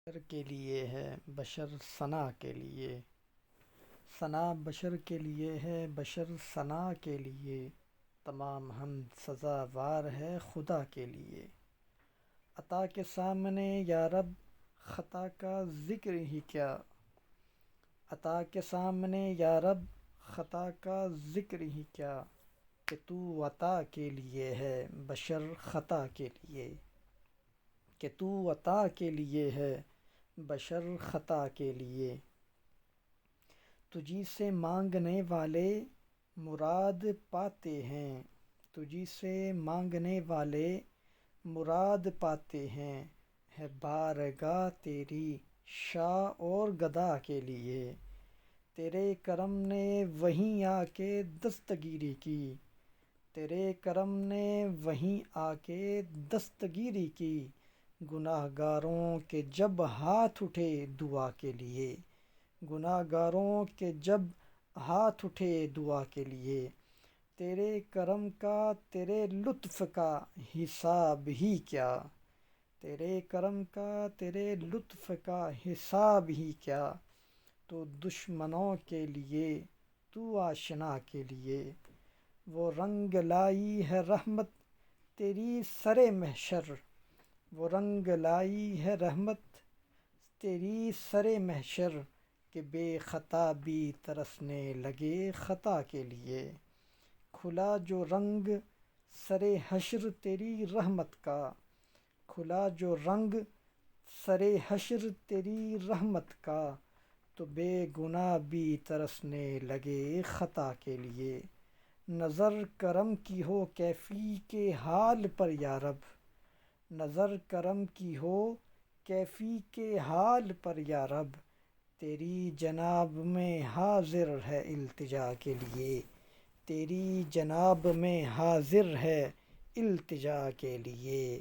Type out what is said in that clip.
بشر کے لیے ہے بشر ثنا کے لیے، ثنا بشر کے لیے ہے بشر ثنا کے لیے، تمام حمد سزاوار ہے خدا کے لیے۔ عطا کے سامنے یا رب خطا کا ذکر ہی کیا، عطا کے سامنے یا رب خطا کا ذکر ہی کیا، کہ تو عطا کے لیے ہے بشر خطا کے لیے، کہ تو عطا کے لیے ہے بشر خطا کے لیے۔ تجھی سے مانگنے والے مراد پاتے ہیں، تجھی سے مانگنے والے مراد پاتے ہیں، ہے بارگاہ تیری شاہ اور گدا کے لیے۔ تیرے کرم نے وہیں آ کے دستگیری کی، تیرے کرم نے وہیں آ کے دستگیری کی، گناہ گاروں کے جب ہاتھ اٹھے دعا کے لیے، گناہ گاروں کے جب ہاتھ اٹھے دعا کے لیے۔ تیرے کرم کا تیرے لطف کا حساب ہی کیا، تیرے کرم کا تیرے لطف کا حساب ہی کیا، تو دشمنوں کے لیے تو آشنا کے لیے۔ وہ رنگ لائی ہے رحمت تیری سر محشر، وہ رنگ لائی ہے رحمت تیری سر محشر، کہ بے خطا بھی ترسنے لگے خطا کے لیے۔ کھلا جو رنگ سر حشر تیری رحمت کا، کھلا جو رنگ سر حشر تیری رحمت کا، تو بے گناہ بھی ترسنے لگے خطا کے لیے۔ نظر کرم کی ہو کیفی کے حال پر یا رب، نظر کرم کی ہو کیفی کے حال پر یا رب، تیری جناب میں حاضر ہے التجا کے لیے، تیری جناب میں حاضر ہے التجا کے لیے۔